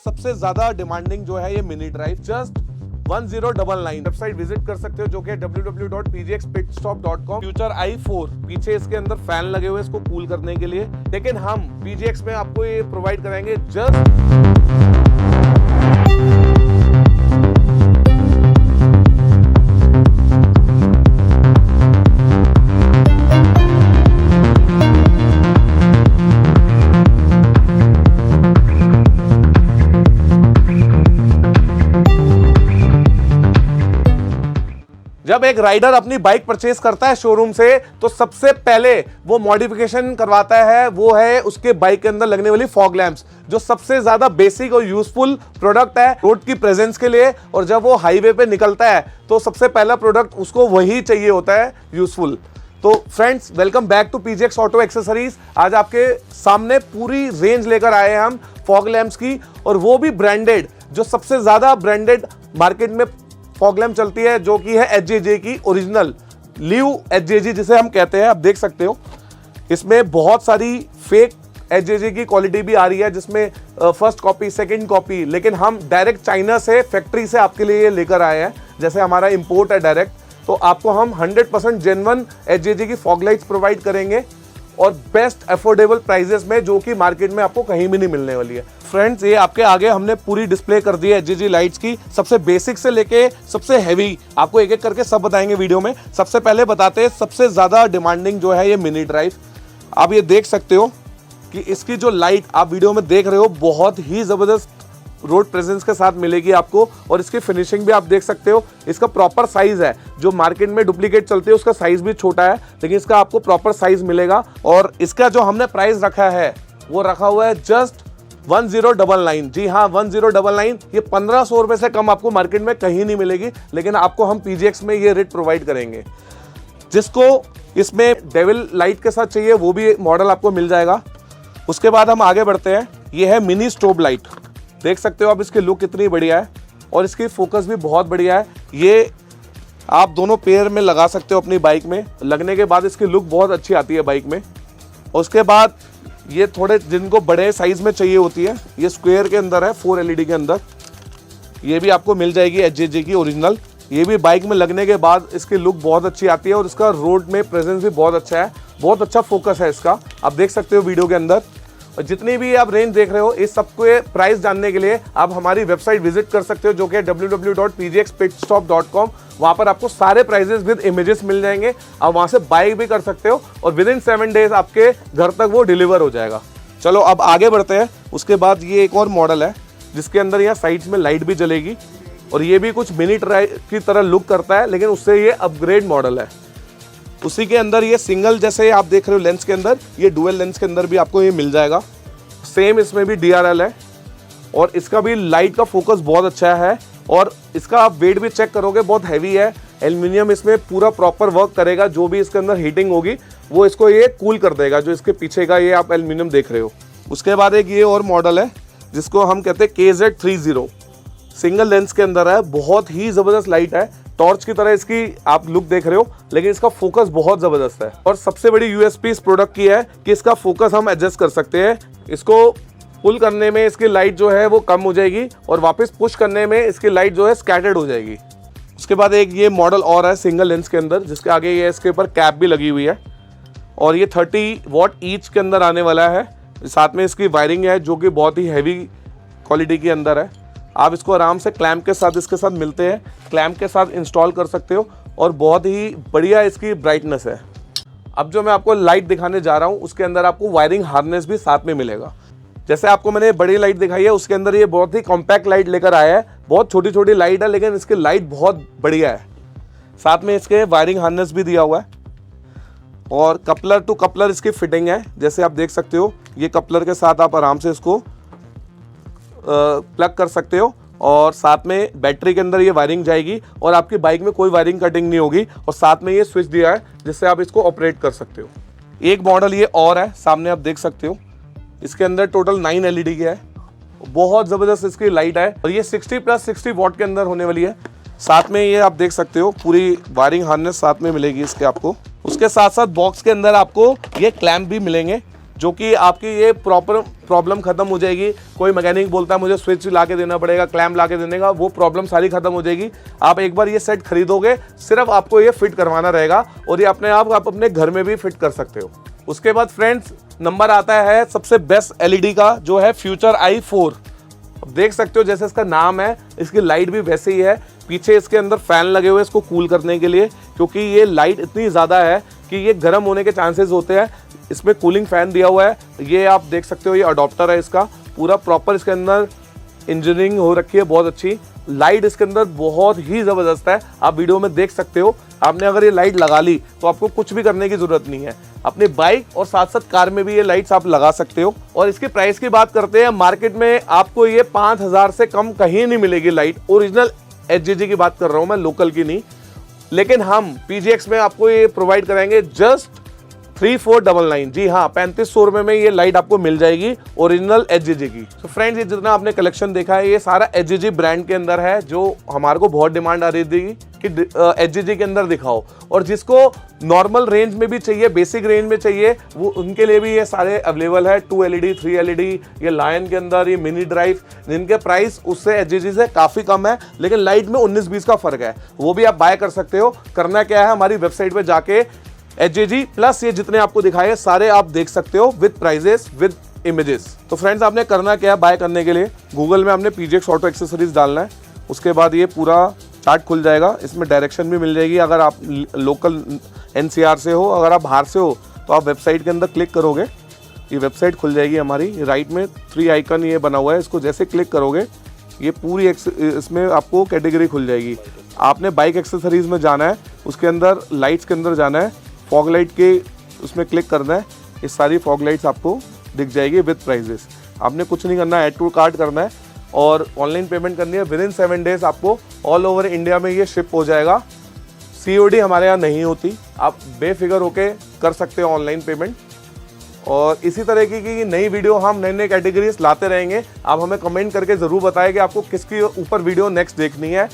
सबसे ज्यादा डिमांडिंग जो है ये mini drive just 1099 website visit कर सकते हो जो कि www.pgxpitstop.com। फ्यूचर i4 पीछे इसके अंदर फैन लगे हुए इसको कूल करने के लिए, लेकिन हम PGX में आपको ये प्रोवाइड कराएंगे जस्ट जब एक राइडर अपनी बाइक परचेज करता है शोरूम से तो सबसे पहले वो मॉडिफिकेशन करवाता है, वो है उसके बाइक के अंदर लगने वाली फॉग लैंप्स, जो सबसे ज्यादा बेसिक और यूजफुल प्रोडक्ट है रोड की प्रेजेंस के लिए। और जब वो हाईवे पे निकलता है तो सबसे पहला प्रोडक्ट उसको वही चाहिए होता है, यूजफुल। तो friends, welcome back to PGX auto accessories. आज आपके सामने पूरी रेंज लेकर आए हैं हम फॉग लैंप्स की, और वो भी ब्रांडेड, जो सबसे ज्यादा ब्रांडेड मार्केट में फॉग लैंप चलती है, जो कि है HJJ की ओरिजिनल लिव HJJ जिसे हम कहते हैं। आप देख सकते हो इसमें बहुत सारी फेक HJJ की क्वालिटी भी आ रही है, जिसमें फर्स्ट कॉपी, सेकंड कॉपी, लेकिन हम डायरेक्ट चाइना से फैक्ट्री से आपके लिए लेकर आए हैं। जैसे हमारा इंपोर्ट है डायरेक्ट, तो आपको हम 100% जेन्युइन HJJ की फॉग लाइट्स प्रोवाइड करेंगे और बेस्ट अफोर्डेबल प्राइजेस में, जो कि मार्केट में आपको कहीं भी नहीं मिलने वाली है। फ्रेंड्स, ये आपके आगे हमने पूरी डिस्प्ले कर दी है HJJ लाइट्स की, सबसे बेसिक से लेके सबसे हैवी, आपको एक एक करके सब बताएंगे वीडियो में। सबसे पहले बताते हैं सबसे ज्यादा डिमांडिंग जो है ये मिनी ड्राइव। आप ये देख सकते हो कि इसकी जो लाइट आप वीडियो में देख रहे हो बहुत ही जबरदस्त रोड प्रेजेंस के साथ मिलेगी आपको, और इसकी फिनिशिंग भी आप देख सकते हो। इसका प्रॉपर साइज है, जो मार्केट में डुप्लीकेट चलते हैं उसका साइज भी छोटा है, लेकिन इसका आपको प्रॉपर साइज मिलेगा। और इसका जो हमने प्राइस रखा है वो रखा हुआ है जस्ट 1099। जी हाँ, 1099। ये 1500 रुपए से कम आपको मार्केट में कहीं नहीं मिलेगी, लेकिन आपको हम PGX में ये रेट प्रोवाइड करेंगे। जिसको इसमें डेविल लाइट के साथ चाहिए वो भी मॉडल आपको मिल जाएगा। उसके बाद हम आगे बढ़ते हैं। ये है मिनी स्ट्रोब लाइट, देख सकते हो आप इसकी लुक कितनी बढ़िया है, और इसकी फोकस भी बहुत बढ़िया है। ये आप दोनों पेयर में लगा सकते हो अपनी बाइक में, लगने के बाद इसकी लुक बहुत अच्छी आती है बाइक में। और उसके बाद ये थोड़े जिनको बड़े साइज में चाहिए होती है, ये स्क्वायर के अंदर है, 4 LED के अंदर, ये भी आपको मिल जाएगी HJJ की ओरिजिनल। ये भी बाइक में लगने के बाद इसकी लुक बहुत अच्छी आती है, और इसका रोड में प्रेजेंस भी बहुत अच्छा है, बहुत अच्छा फोकस है इसका, आप देख सकते हो वीडियो के अंदर। और जितनी भी आप रेंज देख रहे हो, इस सबके प्राइस जानने के लिए आप हमारी वेबसाइट विजिट कर सकते हो, जो कि www.pgxpitstop.com। वहाँ पर आपको सारे प्राइजेस विद इमेजेस मिल जाएंगे, आप वहाँ से बाय भी कर सकते हो, और विद इन 7 डेज आपके घर तक वो डिलीवर हो जाएगा। चलो अब आगे बढ़ते हैं। उसके बाद ये एक और मॉडल है जिसके अंदर यहाँ साइड्स में लाइट भी जलेगी, और ये भी कुछ मिनी ड्राइव की तरह लुक करता है, लेकिन उससे ये अपग्रेड मॉडल है। उसी के अंदर ये सिंगल, जैसे आप देख रहे हो लेंस के अंदर, ये डुअल लेंस के अंदर भी आपको ये मिल जाएगा। सेम इसमें भी DRL है, और इसका भी लाइट का फोकस बहुत अच्छा है, और इसका आप वेट भी चेक करोगे बहुत हैवी है। एल्यूमिनियम इसमें पूरा प्रॉपर वर्क करेगा, जो भी इसके अंदर हीटिंग होगी वो इसको ये कूल कर देगा, जो इसके पीछे का ये आप एल्यूमिनियम देख रहे हो। उसके बाद एक ये और मॉडल है जिसको हम कहते हैं KZ30, सिंगल लेंस के अंदर है, बहुत ही जबरदस्त लाइट है, टॉर्च की तरह इसकी आप लुक देख रहे हो, लेकिन इसका फोकस बहुत जबरदस्त है। और सबसे बड़ी USP इस प्रोडक्ट की है कि इसका फोकस हम एडजस्ट कर सकते हैं। इसको पुल करने में इसकी लाइट जो है वो कम हो जाएगी, और वापस पुश करने में इसकी लाइट जो है स्कैटर्ड हो जाएगी। उसके बाद एक ये मॉडल और है सिंगल लेंस के अंदर, जिसके आगे ये इसके ऊपर कैप भी लगी हुई है, और ये 30 वॉट ईच के अंदर आने वाला है। साथ में इसकी वायरिंग है जो कि बहुत ही हैवी क्वालिटी के अंदर है। आप इसको आराम से क्लैम्प के साथ इसके साथ मिलते हैं, क्लैम्प के साथ इंस्टॉल कर सकते हो, और बहुत ही बढ़िया इसकी ब्राइटनेस है। अब जो मैं आपको लाइट दिखाने जा रहा हूँ उसके अंदर आपको वायरिंग हार्नेस भी साथ में मिलेगा। जैसे आपको मैंने बड़ी लाइट दिखाई है, उसके अंदर ये बहुत ही कॉम्पैक्ट लाइट लेकर आया है, बहुत छोटी छोटी लाइट है, लेकिन इसकी लाइट बहुत बढ़िया है। साथ में इसके वायरिंग हार्नेस भी दिया हुआ है, और कपलर टू कपलर इसकी फिटिंग है। जैसे आप देख सकते हो, ये कपलर के साथ आप आराम से इसको प्लग कर सकते हो, और साथ में बैटरी के अंदर ये वायरिंग जाएगी, और आपकी बाइक में कोई वायरिंग कटिंग नहीं होगी। और साथ में ये स्विच दिया है जिससे आप इसको ऑपरेट कर सकते हो। एक मॉडल ये और है, सामने आप देख सकते हो, इसके अंदर टोटल 9 LED की है, बहुत ज़बरदस्त इसकी लाइट है, और ये 60+60 वॉट के अंदर होने वाली है। साथ में ये आप देख सकते हो पूरी वायरिंग हार्नेस साथ में मिलेगी इसके आपको। उसके साथ साथ बॉक्स के अंदर आपको ये क्लैंप भी मिलेंगे, जो कि आपकी ये प्रॉपर प्रॉब्लम खत्म हो जाएगी। कोई मैकेनिक बोलता है मुझे स्विच ला के देना पड़ेगा, क्लैम्प ला के देने का, वो प्रॉब्लम सारी खत्म हो जाएगी। आप एक बार ये सेट खरीदोगे, सिर्फ आपको ये फिट करवाना रहेगा और ये अपने आप अपने घर में भी फिट कर सकते हो। उसके बाद फ्रेंड्स नंबर आता है सबसे बेस्ट एलईडी का, जो है फ्यूचर आई 4। देख सकते हो जैसे इसका नाम है, इसकी लाइट भी वैसे ही है। पीछे इसके अंदर फैन लगे हुए हैं इसको कूल करने के लिए, क्योंकि ये लाइट इतनी ज़्यादा है कि ये गर्म होने के चांसेस होते हैं। इसमें कूलिंग फैन दिया हुआ है, ये आप देख सकते हो, ये अडॉप्टर है इसका, पूरा प्रॉपर इसके अंदर इंजीनियरिंग हो रखी है बहुत अच्छी। लाइट इसके अंदर बहुत ही ज़बरदस्त है, आप वीडियो में देख सकते हो। आपने अगर ये लाइट लगा ली तो आपको कुछ भी करने की ज़रूरत नहीं है। अपने बाइक और साथ साथ कार में भी ये लाइट्स आप लगा सकते हो। और इसकी प्राइस की बात करते हैं, मार्केट में आपको ये 5000 से कम कहीं नहीं मिलेगी लाइट। ओरिजिनल HJG की बात कर रहा हूँ मैं, लोकल की नहीं। लेकिन हम PGX में आपको ये प्रोवाइड कराएंगे जस्ट 3499। जी हाँ, 3500 रुपये में ये लाइट आपको मिल जाएगी ओरिजिनल HJG की। तो फ्रेंड्स, ये जितना आपने कलेक्शन देखा है ये सारा HJG ब्रांड के अंदर है, जो हमारे को बहुत डिमांड आ रही थी कि HJG के अंदर दिखाओ। और जिसको नॉर्मल रेंज में भी चाहिए, बेसिक रेंज में चाहिए, वो उनके लिए भी ये सारे अवेलेबल है। 2 LED, 3 LED, ये लायन के अंदर ये मिनी ड्राइव, जिनके प्राइस उससे HJG से काफ़ी कम है, लेकिन लाइट में 19-20 का फर्क है। वो भी आप बाय कर सकते हो। करना क्या है, हमारी वेबसाइट पे जाके HJG प्लस ये जितने आपको दिखाए सारे आप देख सकते हो विद प्राइजेस, विद इमेजेस। तो फ्रेंड्स, आपने करना क्या है बाय करने के लिए, गूगल में आपने PGX ऑटो एक्सेसरीज डालना है। उसके बाद ये पूरा चार्ट खुल जाएगा, इसमें डायरेक्शन भी मिल जाएगी। अगर आप लोकल NCR से हो, अगर आप बाहर से हो, तो आप वेबसाइट के अंदर क्लिक करोगे, ये वेबसाइट खुल जाएगी हमारी। राइट में 3 आइकन ये बना हुआ है, इसको जैसे क्लिक करोगे ये पूरी इसमें आपको कैटेगरी खुल जाएगी। आपने बाइक एक्सेसरीज में जाना है, उसके अंदर लाइट्स के अंदर जाना है, फॉग लाइट के उसमें क्लिक करना है। ये सारी फॉग लाइट्स आपको दिख जाएगी विद प्राइजेस। आपने कुछ नहीं करना है, ऐड टू कार्ट करना है और ऑनलाइन पेमेंट करनी है। विदिन 7 डेज आपको ऑल ओवर इंडिया में ये शिप हो जाएगा। COD हमारे यहाँ नहीं होती, आप बेफिक्र होके कर सकते हो ऑनलाइन पेमेंट। और इसी तरह की नई वीडियो हम नए कैटेगरीज लाते रहेंगे। आप हमें कमेंट करके ज़रूर बताएं कि आपको किसकी ऊपर वीडियो नेक्स्ट देखनी है।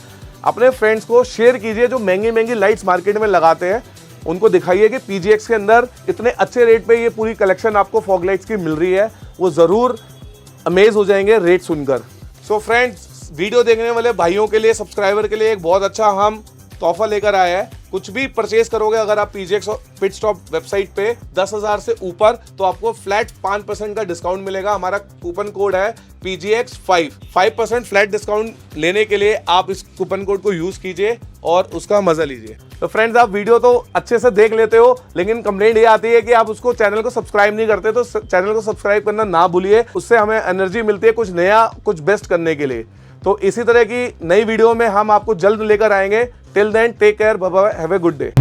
अपने फ्रेंड्स को शेयर कीजिए जो महंगी लाइट्स मार्केट में लगाते हैं, उनको दिखाइए कि PGX के अंदर इतने अच्छे रेट पे ये पूरी कलेक्शन आपको फॉग लाइट्स की मिल रही है। वो ज़रूर अमेज हो जाएंगे रेट सुनकर। सो फ्रेंड्स, वीडियो देखने वाले भाइयों के लिए, सब्सक्राइबर के लिए एक बहुत अच्छा हम तोहफा लेकर आए हैं। कुछ भी परचेज करोगे अगर आप PGX पिट स्टॉप वेबसाइट पे 10,000 से ऊपर, तो आपको फ्लैट 5% का डिस्काउंट मिलेगा। हमारा कूपन कोड है PGX5। 5% फ्लैट डिस्काउंट लेने के लिए आप इस कूपन कोड को यूज कीजिए और उसका मजा लीजिए। तो फ्रेंड्स, आप वीडियो तो अच्छे से देख लेते हो, लेकिन कंप्लेंट ये आती है कि आप उसको चैनल को सब्सक्राइब नहीं करते। तो चैनल को सब्सक्राइब करना ना भूलिए, उससे हमें एनर्जी मिलती है कुछ नया, कुछ बेस्ट करने के लिए। तो इसी तरह की नई वीडियो में हम आपको जल्द लेकर आएंगे। Till then, take care, bye bye, have a good day.